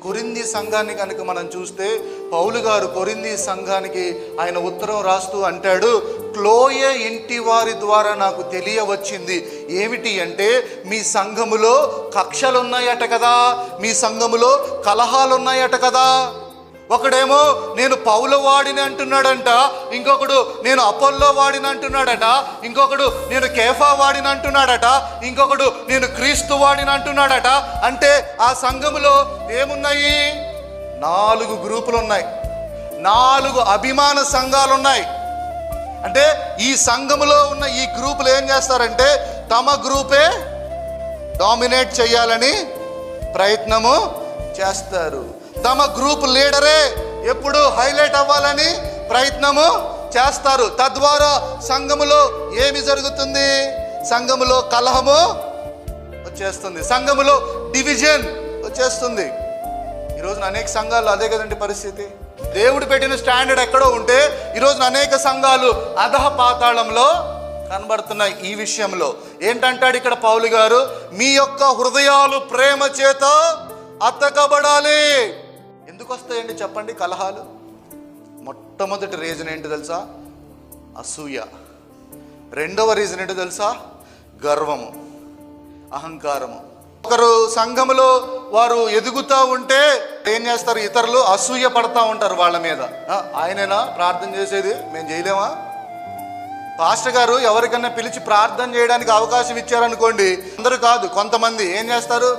కొరింథీ సంఘాన్ని కనుక మనం చూస్తే పౌలు గారు కొరింథీ సంఘానికి ఆయన ఉత్తరం రాస్తూ అంటాడు, క్లోయే ఇంటి వారి ద్వారా నాకు తెలియవచ్చింది. ఏమిటి అంటే, మీ సంఘములో కక్షలు ఉన్నాయట కదా, మీ సంఘములో కలహాలు ఉన్నాయట కదా. ఒకడేమో నేను పౌలు వాడిని అంటున్నాడంట, ఇంకొకడు నేను అపోల్లో వాడిని అంటున్నాడట, ఇంకొకడు నేను కేఫా వాడిని అంటున్నాడట, ఇంకొకడు నేను క్రీస్తు వాడిని అంటున్నాడట. అంటే ఆ సంఘములో ఏమున్నాయి? 4 గ్రూపులు ఉన్నాయి, 4 అభిమాన సంఘాలు ఉన్నాయి. అంటే ఈ సంఘములో ఉన్న ఈ గ్రూపులు ఏం చేస్తారంటే, తమ గ్రూపే డామినేట్ చేయాలని ప్రయత్నము చేస్తారు. తమ గ్రూప్ లీడరే ఎప్పుడు హైలైట్ అవ్వాలని ప్రయత్నము చేస్తారు. తద్వారా సంఘములో ఏమి జరుగుతుంది? సంఘములో కలహము వచ్చేస్తుంది, సంఘములో డివిజన్ వచ్చేస్తుంది. ఈరోజున అనేక సంఘాలు అదే కదండి పరిస్థితి. దేవుడు పెట్టిన స్టాండర్డ్ ఎక్కడో ఉంటే ఈరోజున అనేక సంఘాలు అధః పాతాళంలో కనబడుతున్నాయి. ఈ విషయంలో ఏంటంటాడు ఇక్కడ పౌలు గారు, మీ యొక్క హృదయాలు ప్రేమ చేత అతకబడాలి. ఎందుకు వస్తాయండి చెప్పండి కలహాలు? మొట్టమొదటి రీజన్ ఏంటి తెలుసా? అసూయ. రెండవ రీజన్ ఏంటో తెలుసా? గర్వము, అహంకారము. ఒకరు సంఘములో వారు ఎదుగుతూ ఉంటే ఏం చేస్తారు? ఇతరులు అసూయ పడతా ఉంటారు వాళ్ళ మీద. ఆయనేనా ప్రార్థన చేసేది, మేము చేయలేమా? పాస్టర్ గారు ఎవరికన్నా పిలిచి ప్రార్థన చేయడానికి అవకాశం ఇచ్చారనుకోండి, అందరూ కాదు, కొంతమంది ఏం చేస్తారు?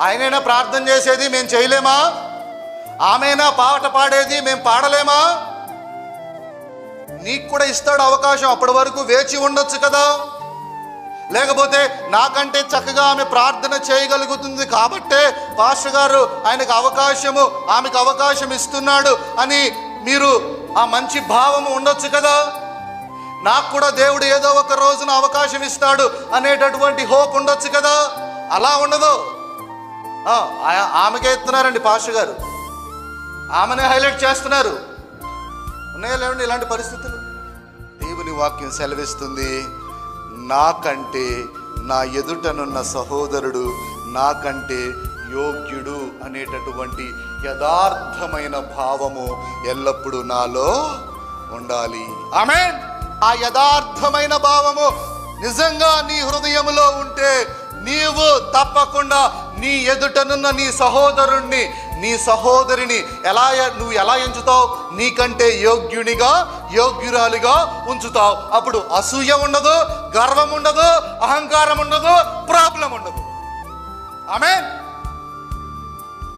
ఆయనైనా ప్రార్థన చేసేది, మేము చేయలేమా? ఆమెనా పాట పాడేది, మేము పాడలేమా? నీకు కూడా ఇస్తాడు అవకాశం, అప్పటి వరకు వేచి ఉండొచ్చు కదా. లేకపోతే నాకంటే చక్కగా ఆమె ప్రార్థన చేయగలుగుతుంది కాబట్టే పాస్టర్ గారు ఆయనకు అవకాశము, ఆమెకు అవకాశం ఇస్తున్నాడు అని మీరు ఆ మంచి భావము ఉండొచ్చు కదా. నాకు కూడా దేవుడు ఏదో ఒక రోజున అవకాశం ఇస్తాడు అనేటటువంటి హోప్ ఉండొచ్చు కదా. అలా ఉండదు. ఆమెకే ఇస్తున్నారండి పాస్టర్ గారు, ఆమెనే హైలైట్ చేస్తున్నారు. ఉన్నాయా లేవండి ఇలాంటి పరిస్థితులు? దేవుని వాక్యం సెలవిస్తుంది, నాకంటే నా ఎదుటనున్న సహోదరుడు నాకంటే యోగ్యుడు అనేటటువంటి యథార్థమైన భావము ఎల్లప్పుడూ నాలో ఉండాలి. ఆమేన్. ఆ యథార్థమైన భావము నిజంగా నీ హృదయములో ఉంటే నీవు తప్పకుండా నీ ఎదుటనున్న నీ సహోదరుణ్ణి, నీ సహోదరిని నువ్వు ఎలా ఎంచుతావు? నీకంటే యోగ్యునిగా, యోగ్యురాలిగా ఉంచుతావు. అప్పుడు అసూయ ఉండదు, గర్వం ఉండదు, అహంకారం ఉండదు, ప్రాబ్లం ఉండదు. ఆమేన్.